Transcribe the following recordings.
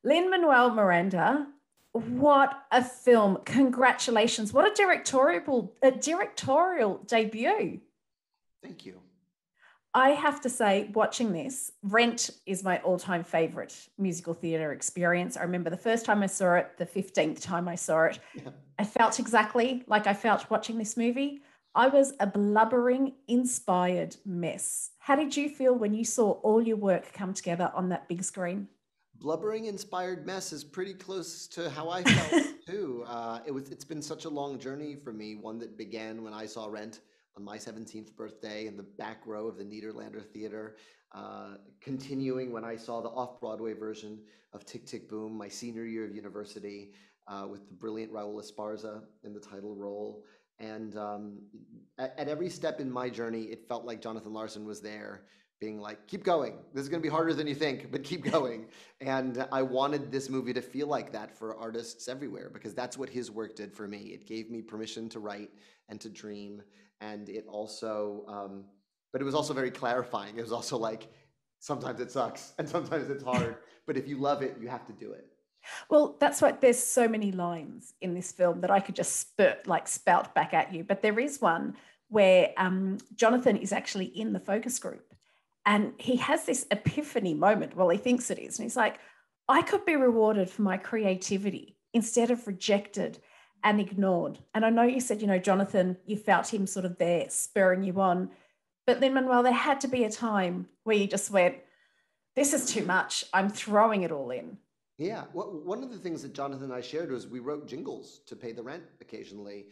Lin-Manuel Miranda, what a film. Congratulations. What a directorial debut. Thank you. I have to say, watching this, Rent is my all-time favorite musical theatre experience. I remember the first time I saw it, the 15th time I saw it. Yeah. I felt exactly like I felt watching this movie. I was a blubbering, inspired mess. How did you feel when you saw all your work come together on that big screen? Blubbering inspired mess is pretty close to how I felt too. It's been such a long journey for me, one that began when I saw Rent on my 17th birthday in the back row of the Nederlander Theater, continuing when I saw the off-Broadway version of Tick Tick Boom, my senior year of university, with the brilliant Raul Esparza in the title role. And at every step in my journey, it felt like Jonathan Larson was there being like, keep going. This is going to be harder than you think, but keep going. And I wanted this movie to feel like that for artists everywhere, because that's what his work did for me. It gave me permission to write and to dream. And it also, but it was also very clarifying. It was also like, sometimes it sucks and sometimes it's hard, but if you love it, you have to do it. Well, that's why there's so many lines in this film that I could just spout back at you. But there is one where Jonathan is actually in the focus group and he has this epiphany moment. Well, he thinks it is. And he's like, I could be rewarded for my creativity instead of rejected and ignored. And I know you said, Jonathan, you felt him sort of there spurring you on. But then, Manuel, there had to be a time where you just went, this is too much. I'm throwing it all in. Yeah, well, one of the things that Jonathan and I shared was we wrote jingles to pay the rent occasionally.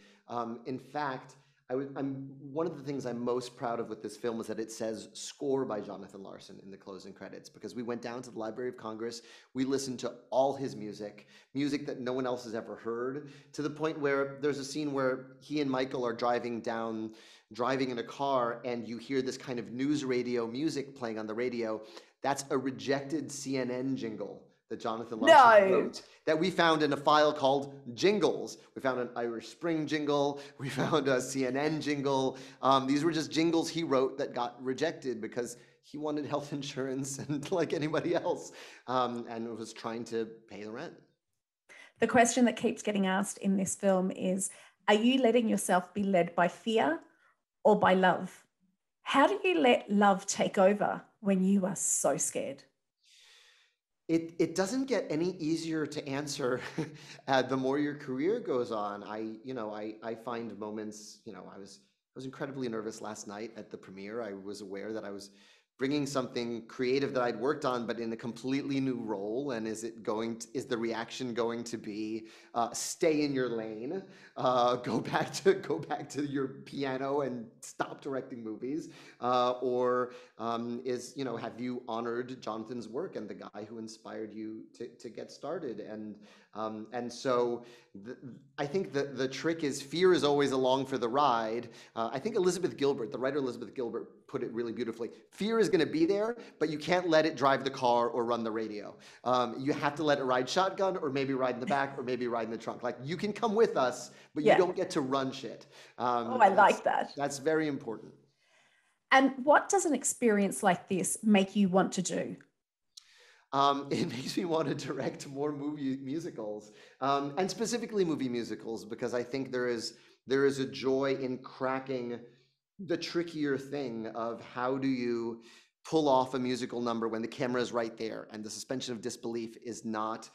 In fact, one of the things I'm most proud of with this film is that it says "score" by Jonathan Larson in the closing credits, because we went down to the Library of Congress, we listened to all his music, music that no one else has ever heard, to the point where there's a scene where he and Michael are driving in a car, and you hear this kind of news radio music playing on the radio. That's a rejected CNN jingle that Jonathan Larson No. wrote that we found in a file called Jingles. We found an Irish Spring jingle. We found a CNN jingle. These were just jingles he wrote that got rejected because he wanted health insurance and like anybody else, and was trying to pay the rent. The question that keeps getting asked in this film is, are you letting yourself be led by fear or by love? How do you let love take over when you are so scared? It doesn't get any easier to answer the more your career goes on. I find moments, I was incredibly nervous last night at the premiere. I was aware that I was bringing something creative that I'd worked on, but in a completely new role. And is the reaction going to be stay in your lane, go back to your piano and stop directing movies, or have you honored Jonathan's work and the guy who inspired you to get started? And so I think the trick is fear is always along for the ride. I think the writer Elizabeth Gilbert, put it really beautifully. Fear is going to be there, but you can't let it drive the car or run the radio. You have to let it ride shotgun, or maybe ride in the back, or maybe ride in the trunk. Like, you can come with us, but you don't get to run shit. I like that. That's very important. And what does an experience like this make you want to do? It makes me want to direct more movie musicals, and specifically movie musicals, because I think there is a joy in cracking the trickier thing of how do you pull off a musical number when the camera is right there and the suspension of disbelief is not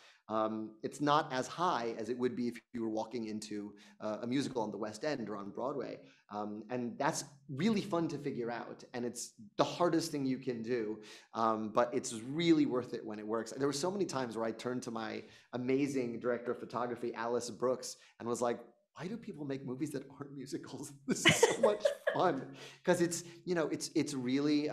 it's not as high as it would be if you were walking into a musical on the West End or on Broadway. And that's really fun to figure out. And it's the hardest thing you can do, but it's really worth it when it works. There were so many times where I turned to my amazing director of photography, Alice Brooks, and was like, why do people make movies that aren't musicals? This is so much fun, because it's really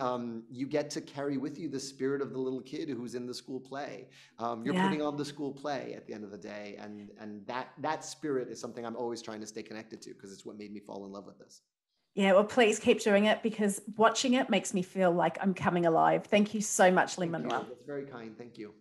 you get to carry with you the spirit of the little kid who's in the school play. You're putting on the school play at the end of the day, and that spirit is something I'm always trying to stay connected to, because it's what made me fall in love with this. Yeah, well, please keep doing it, because watching it makes me feel like I'm coming alive. Thank you so much, Lin-Manuel. That's very kind. Thank you.